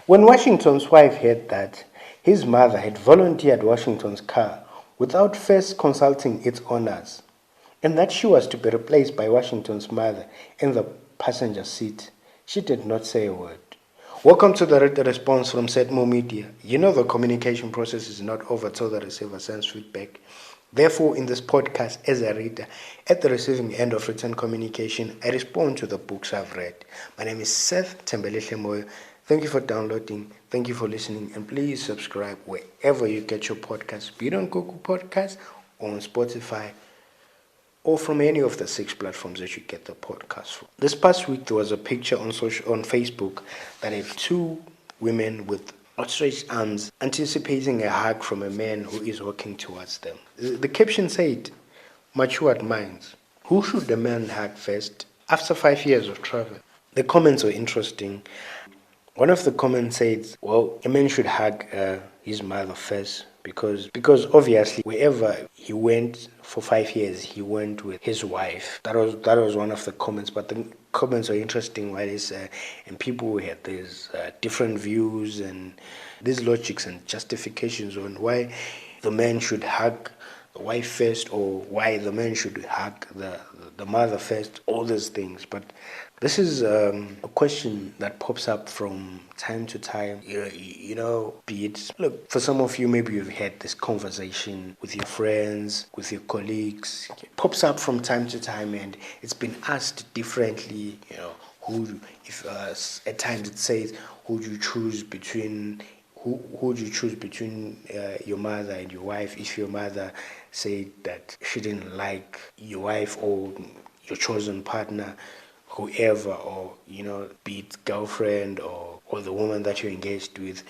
When Washington's wife heard that his mother had volunteered Washington's car without first consulting its owners, and that she was to be replaced by Washington's mother in the passenger seat, she did not say a word. Welcome to the written response from Setmo Media. You know the communication process is not over till the receiver sends feedback. Therefore, in this podcast, as a reader, at the receiving end of written communication, I respond to the books I've read. My name is Seth Tembelehle Moyo. Thank you for downloading. Thank you for listening. And please subscribe wherever you get your podcasts, be it on Google Podcasts or on Spotify, or from any of the 6 platforms that you get the podcast from. This past week, there was a picture on Facebook that had 2 women with outstretched arms anticipating a hug from a man who is walking towards them. The caption said, "Matured minds. Who should the man hug first after 5 years of travel?" The comments were interesting. One of the comments said, well, a man should hug his mother first because obviously wherever he went for 5 years, he went with his wife. That was one of the comments, but the comments were interesting. While and people had these different views and these logics and justifications on why the man should hug the wife first or why the man should hug the mother first, all those things. But this is a question that pops up from time to time. Be it, look, for some of you, maybe you've had this conversation with your friends, with your colleagues. It pops up from time to time and it's been asked differently, at times it says, who do you choose between your mother and your wife? If your mother said that she didn't like your wife or your chosen partner, whoever, or be it girlfriend or the woman that you're engaged with,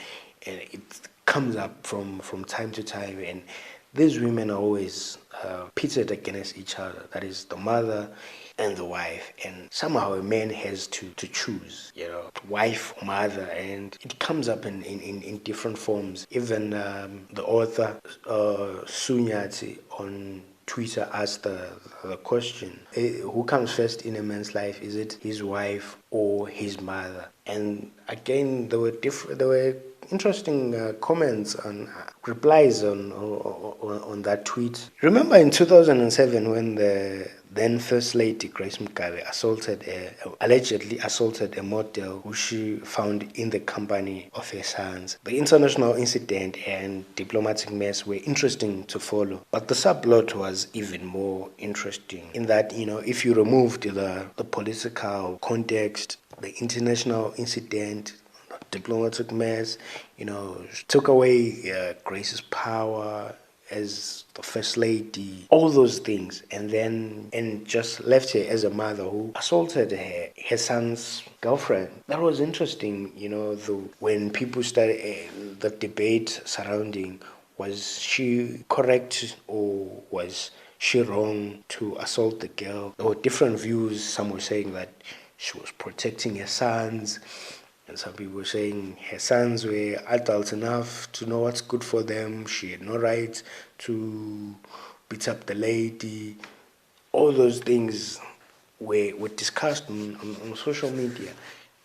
and it comes up from time to time, and these women are always pitted against each other. That is the mother and the wife, and somehow a man has to choose, wife or mother, and it comes up in different forms. Even the author Sunyati on Twitter asked the question, who comes first in a man's life? Is it his wife or his mother? And again, there were interesting comments and replies on that tweet. Remember in 2007 when the then First Lady Grace Mugabe allegedly assaulted a model who she found in the company of her sons. The international incident and diplomatic mess were interesting to follow, but the subplot was even more interesting in that, if you removed the political context, the international incident, diplomatic mess, took away Grace's power as the first lady, all those things, and just left her as a mother who assaulted her son's girlfriend. That was interesting, when people started the debate surrounding, was she correct or was she wrong to assault the girl? There were different views. Some were saying that she was protecting her sons, and some people were saying her sons were adult enough to know what's good for them. She had no right to beat up the lady. All those things were discussed on social media.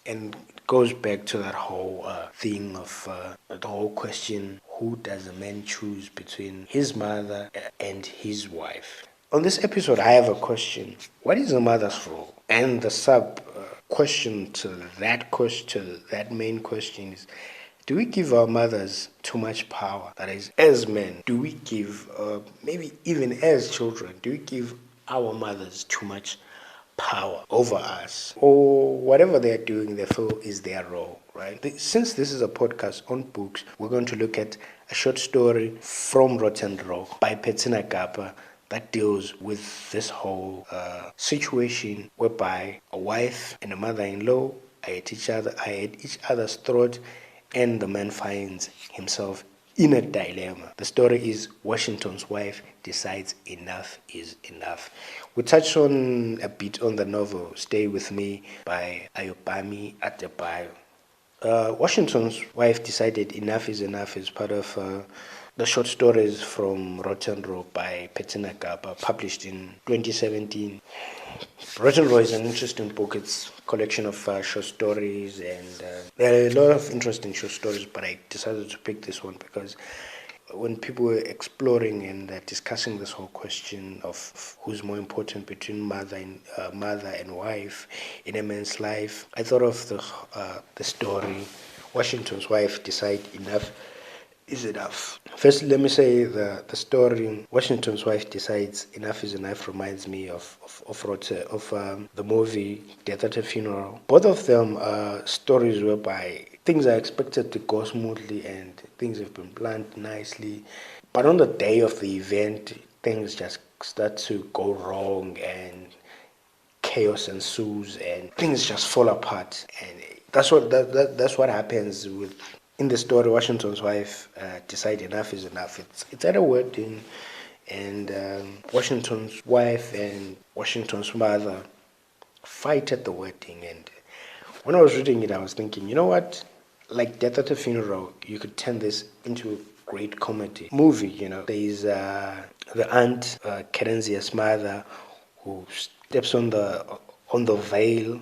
And it goes back to that whole thing of the whole question, who does a man choose between his mother and his wife? On this episode, I have a question. What is a mother's role? And the sub question to that main question is, do we give our mothers too much power? That is, as men, do we give, maybe even as children, do we give our mothers too much power over us? Or whatever they're doing, they feel is their role, right? Since this is a podcast on books, we're going to look at a short story from Rotten Rock by Bettina Gapa that deals with this whole situation whereby a wife and a mother-in-law are at each other's throat, and the man finds himself in a dilemma. The story is Washington's wife decides enough is enough. We touch on a bit on the novel Stay With Me by Ayobami Adebayo. Washington's wife decided enough is enough as part of the short stories from Rotten Row by Bettina Gaba, published in 2017. Rotten Row is an interesting book. It's a collection of short stories, and there are a lot of interesting short stories, but I decided to pick this one because when people were exploring and discussing this whole question of who's more important between mother and wife in a man's life, I thought of the story Washington's Wife Decide Enough is Enough. First, let me say the story Washington's Wife Decides Enough is Enough reminds me of the movie Death at a Funeral. Both of them are stories whereby things are expected to go smoothly and things have been planned nicely, but on the day of the event, things just start to go wrong and chaos ensues and things just fall apart. And that's what happens with in the story. Washington's Wife Decide Enough is Enough. It's at a wedding, and Washington's wife and Washington's mother fight at the wedding. And when I was reading it, I was thinking, you know what, like Death at a Funeral, you could turn this into a great comedy movie. There is the aunt, Kerenzia's mother, who steps on the veil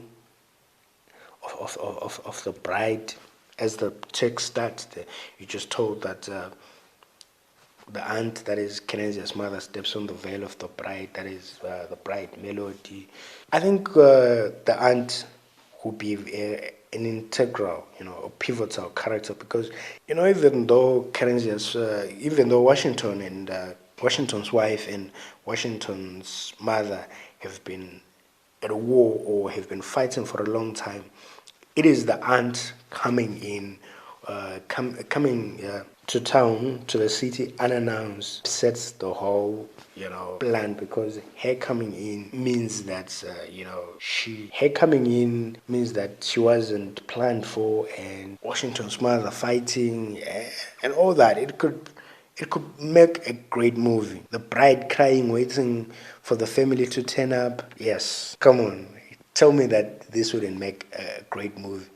of the bride. As the text starts, you just told that the aunt, that is Kerenzia's mother, steps on the veil of the bride, that is the bride Melody. I think the aunt would be an integral, a pivotal character, because even though even though Washington and Washington's wife and Washington's mother have been at a war or have been fighting for a long time, it is the aunt coming in, coming to town, to the city unannounced, sets the whole, plan, because her coming in means that, her coming in means that she wasn't planned for, and Washington's mother fighting and all that. It could make a great movie. The bride crying, waiting for the family to turn up. Yes, come on. Tell me that this wouldn't make a great movie.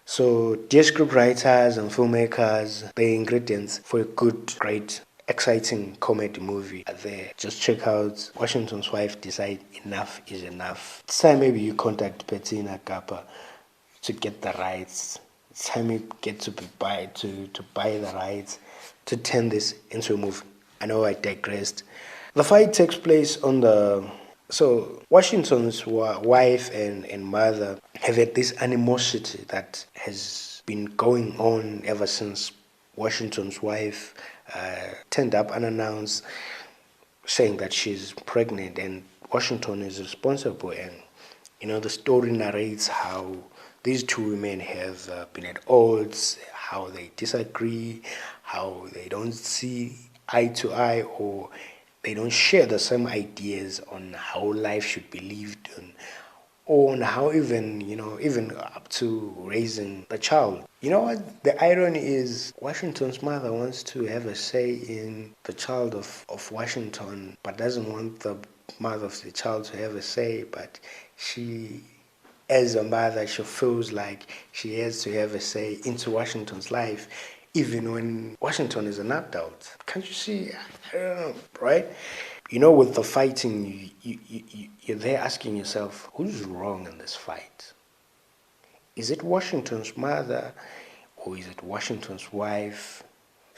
So, dear script writers and filmmakers, the ingredients for a good, great, exciting comedy movie are there. Just check out Washington's Wife Decide Enough is Enough. It's time maybe you contact Bettina Gaba to get the rights. It's time you get to buy the rights to turn this into a movie. I know I digressed. The fight takes place on the so Washington's wife and mother have had this animosity that has been going on ever since Washington's wife turned up unannounced, saying that she's pregnant, and Washington is responsible. And the story narrates how these two women have been at odds, how they disagree, how they don't see eye to eye, or they don't share the same ideas on how life should be lived, or on how even up to raising the child. You know what? The irony is Washington's mother wants to have a say in the child of Washington, but doesn't want the mother of the child to have a say, but she, as a mother, she feels like she has to have a say into Washington's life, even when Washington is an adult. Can't you see? I don't know, right? With the fighting, you're there asking yourself, who's wrong in this fight? Is it Washington's mother, or is it Washington's wife?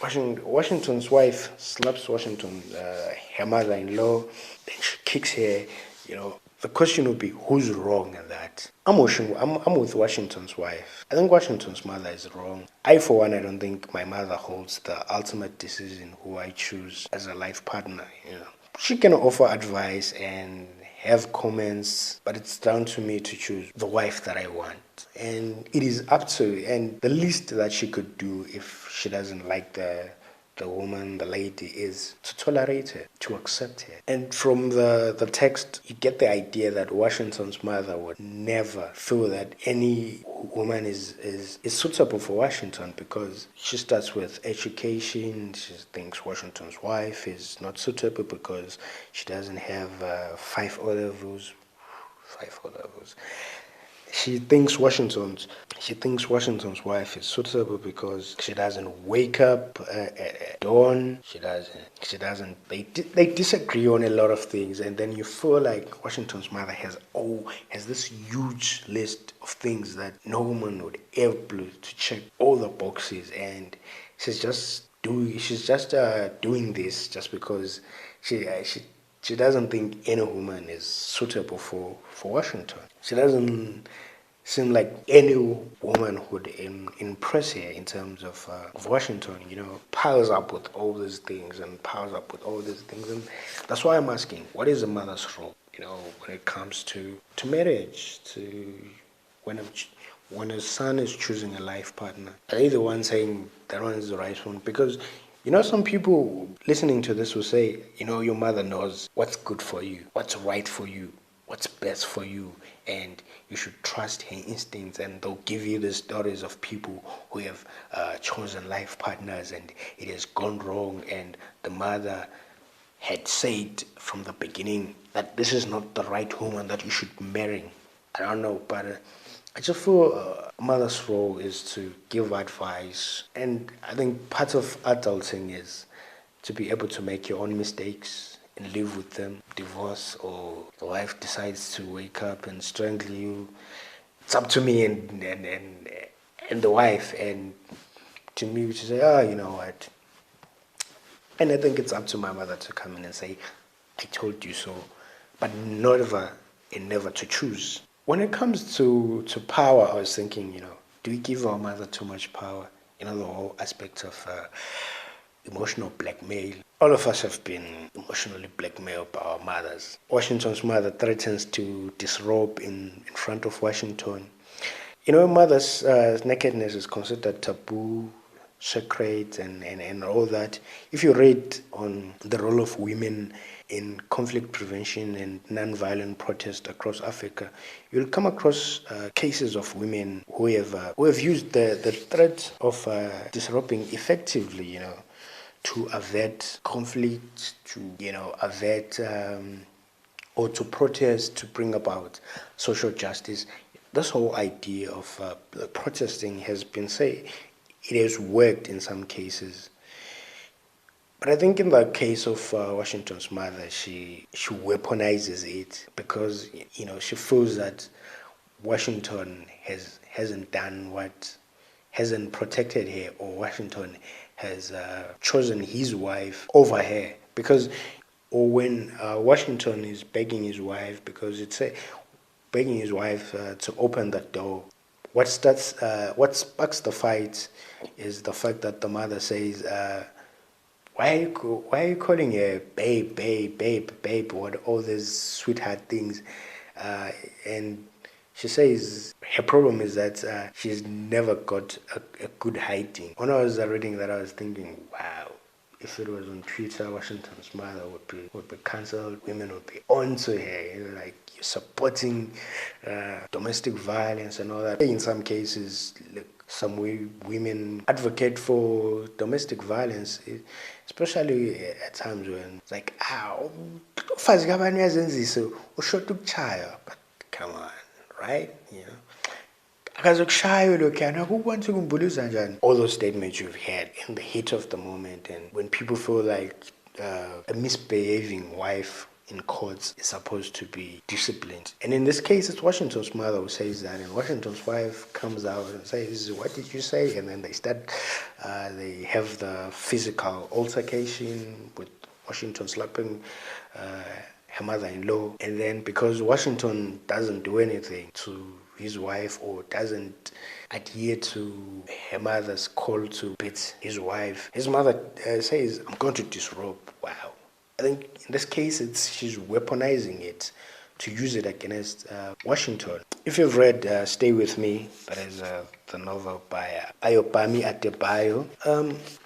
Washington's wife slaps her mother-in-law, then she kicks her. The question would be, who's wrong in that? I'm with Washington's wife. I think Washington's mother is wrong. For one, I don't think my mother holds the ultimate decision who I choose as a life partner. She can offer advice and have comments, but it's down to me to choose the wife that I want. And it is up to, and the least that she could do if she doesn't like the woman, the lady, is to tolerate her, to accept her. And from the text, you get the idea that Washington's mother would never feel that any woman is suitable for Washington, because she starts with education. She thinks Washington's wife is not suitable because she doesn't have 5 O levels. 5 O levels. She thinks Washington's wife is suitable because she doesn't wake up at dawn. She doesn't. They disagree on a lot of things, and then you feel like Washington's mother has this huge list of things that no woman would ever do to check all the boxes, and she's just doing this just because she doesn't think any woman is suitable for Washington. She doesn't seem like any woman would impress her in terms of Washington. Piles up with all these things and piles up with all these things, and that's why I'm asking, what is a mother's role? When it comes to marriage, to when a, when a son is choosing a life partner, are they the one saying that one is the right one? Because some people listening to this will say, your mother knows what's good for you, what's right for you, what's best for you, and you should trust her instincts. And they'll give you the stories of people who have chosen life partners and it has gone wrong, and the mother had said from the beginning that this is not the right woman that you should marry. I don't know, but I just feel a mother's role is to give advice, and I think part of adulting is to be able to make your own mistakes and live with them. Divorce, or the wife decides to wake up and strangle you, it's up to me and the wife, and to me to say, you know what? And I think it's up to my mother to come in and say, I told you so, but never and never to choose. When it comes to power, I was thinking, do we give our mother too much power? The whole aspect of emotional blackmail. All of us have been emotionally blackmailed by our mothers. Washington's mother threatens to disrobe in front of Washington. A mother's nakedness is considered taboo, sacred, and all that. If you read on the role of women in conflict prevention and non-violent protest across Africa, you'll come across cases of women who have used the threat of disrobing effectively, to avert conflict, to avert or to protest, to bring about social justice. This whole idea of protesting has been said, it has worked in some cases. But I think in the case of Washington's mother, she weaponizes it because she feels that Washington hasn't done what hasn't protected her, or Washington has chosen his wife over her. Because, or when Washington is begging his wife, because it's begging his wife to open the door. What sparks the fight is the fact that the mother says, why are you calling her babe, babe, babe, babe, what all these sweetheart things? And she says her problem is that she's never got a good hiding. When I was reading that, I was thinking, wow, if it was on Twitter, Washington's mother would be cancelled. Women would be onto her, like you're supporting domestic violence and all that. In some cases, like, some women advocate for domestic violence, especially at times when it's like, umfazi kabani uyazenziso ushota ukuchaya, but come on, right? Akazokushaya lokhuyana akukubona ukuthi kumbuluza njani. All those statements you've had in the heat of the moment, and when people feel like a misbehaving wife in courts is supposed to be disciplined. And in this case, it's Washington's mother who says that, and Washington's wife comes out and says, what did you say? And then they have the physical altercation with Washington slapping her mother-in-law. And then because Washington doesn't do anything to his wife, or doesn't adhere to her mother's call to beat his wife, his mother says, I'm going to disrobe. Wow. I think in this case, she's weaponizing it to use it against Washington. If you've read Stay With Me, that is the novel by Ayobami Adebayo,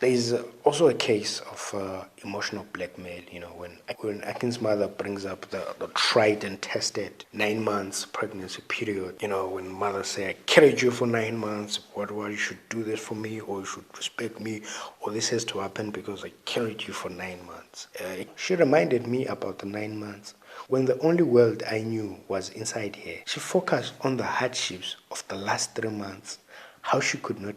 there's also a case of emotional blackmail, when Akin's mother brings up the tried and tested 9 months pregnancy period, when mother say, I carried you for 9 months, what you should do this for me, or you should respect me, or this has to happen because I carried you for 9 months. She reminded me about the 9 months when the only world I knew was inside her. She focused on the hardships of the last 3 months, how she could not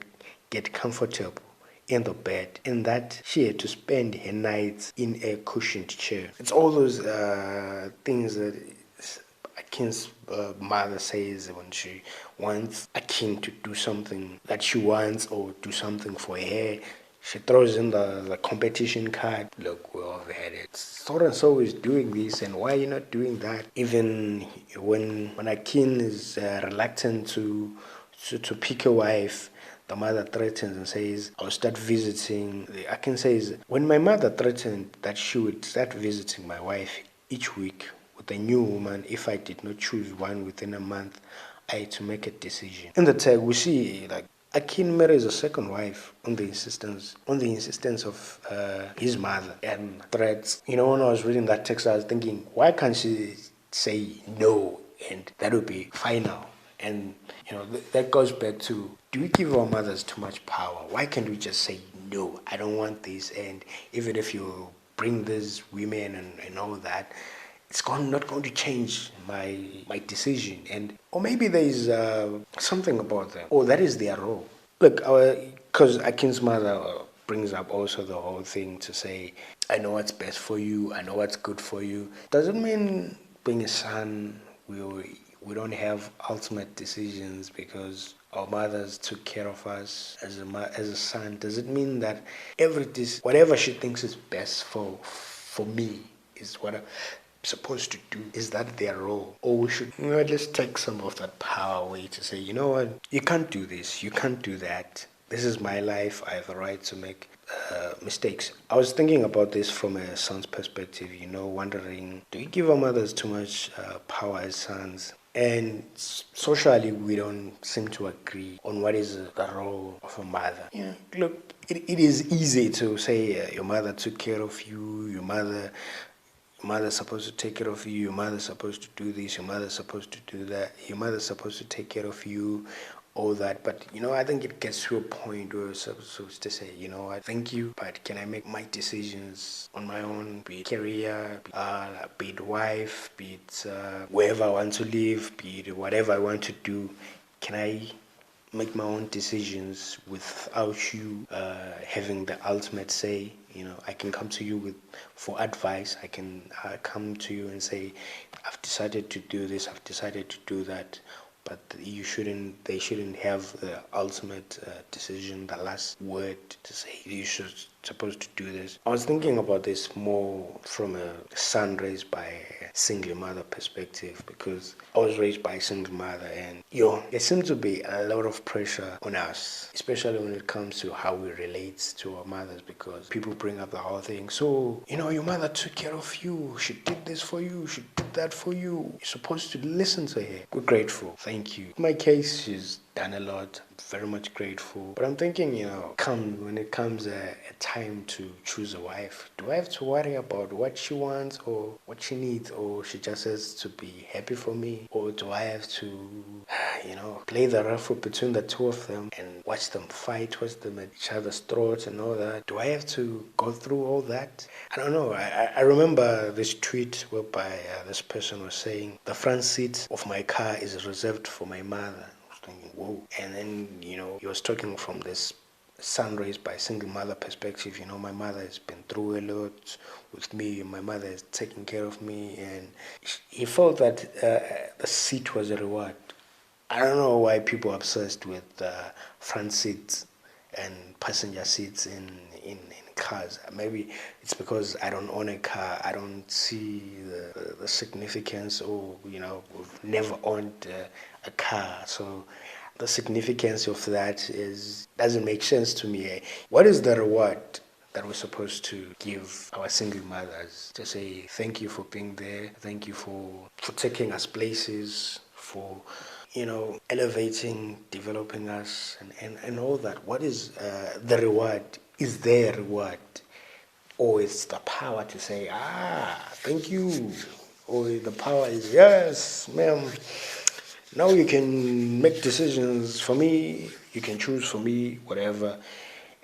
get comfortable in the bed, and that she had to spend her nights in a cushioned chair. It's all those things that Akin's mother says when she wants Akin to do something that she wants or do something for her. She throws in the competition card. Look, we all had it. So and so is doing this, and why are you not doing that? Even when Akin is reluctant to pick a wife, the mother threatens and says, I'll start visiting. Akin says, when my mother threatened that she would start visiting my wife each week with a new woman if I did not choose one within a month, I had to make a decision. In the tag, we see like Akin marries a second wife on the insistence of his mother and threats. You know, when I was reading that text, I was thinking, why can't she say no and that would be final? And you know that goes back to, do we give our mothers too much power? Why can't we just say no? I don't want this, and even if you bring these women and all that, it's not going to change my decision. And or maybe there is something about them, or that is their role. Look, because Akin's mother brings up also the whole thing to say, I know what's best for you, I know what's good for you. Doesn't mean being a son we don't have ultimate decisions because our mothers took care of us as a son. Does it mean that whatever she thinks is best for me is what I'm supposed to do? Is that their role? Or we should just take some of that power away to say, you know what, you can't do this, you can't do that. This is my life. I have a right to make mistakes. I was thinking about this from a son's perspective, wondering, do we give our mothers too much power as sons? And socially, we don't seem to agree on what is the role of a mother. Yeah, look, it is easy to say your mother took care of you, your mother's supposed to take care of you, your mother's supposed to do this, your mother's supposed to do that, your mother's supposed to take care of you, all that. But I think it gets to a point where we're supposed to say, I thank you, but can I make my decisions on my own? Be it career, be it wife, be it wherever I want to live, be it whatever I want to do. Can I make my own decisions without you having the ultimate say? I can come to you for advice. I can come to you and say, I've decided to do this, I've decided to do that. But they shouldn't have the ultimate decision, the last word to say you're supposed to do this. I was thinking about this more from a son raised by a single mother perspective, because I was raised by a single mother, and there seems to be a lot of pressure on us, especially when it comes to how we relate to our mothers, because people bring up the whole thing. So, your mother took care of you, she did this for you, she did that for you. You're supposed to listen to her. We're grateful. Thank you. In my case, she's done a lot. I'm very much grateful. But I'm thinking, when it comes a time to choose a wife, do I have to worry about what she wants or what she needs, or she just has to be happy for me? Or do I have to, play the referee between the two of them and watch them fight, watch them at each other's throats and all that? Do I have to go through all that? I don't know. I remember this tweet whereby this person was saying, the front seat of my car is reserved for my mother. I was thinking, whoa. And then, he was talking from this son raised by a single mother perspective. My mother has been through a lot with me. My mother has taken care of me. And he felt that the seat was a reward. I don't know why people are obsessed with front seats and passenger seats in cars. Maybe it's because I don't own a car. I don't see the significance, or we've never owned a car, so the significance of that doesn't make sense to me. What is the reward that we're supposed to give our single mothers? To say thank you for being there, thank you for taking us places, for elevating, developing us, and all that. What is the reward? Is there a reward? Or it's the power to say, thank you. Or the power is, yes, ma'am, now you can make decisions for me, you can choose for me, whatever,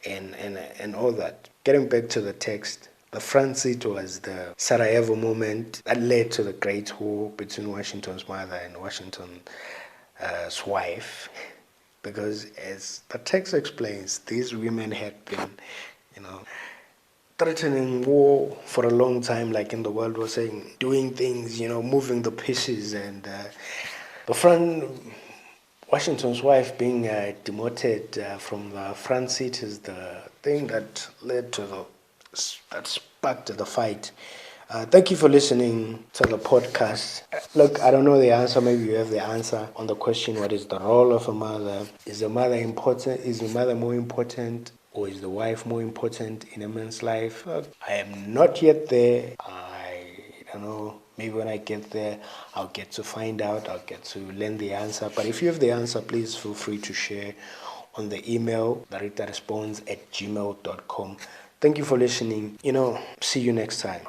and all that. Getting back to the text, The front seat was the Sarajevo moment that led to the Great War between Washington's mother and Washington's wife. Because as the text explains, these women had been, you know, threatening war for a long time, like in the World War, saying, doing things, moving the pieces, and the front, Washington's wife being demoted from the front seat is the thing that led to that sparked the fight. Thank you for listening to the podcast. Look, I don't know the answer. Maybe you have the answer on the question: what is the role of a mother? Is the mother important? Is the mother more important, or is the wife more important in a man's life? I am not yet there. I don't know. Maybe when I get there, I'll get to find out. I'll get to learn the answer. But if you have the answer, please feel free to share on the email, laritaresponds@gmail.com. Thank you for listening. See you next time.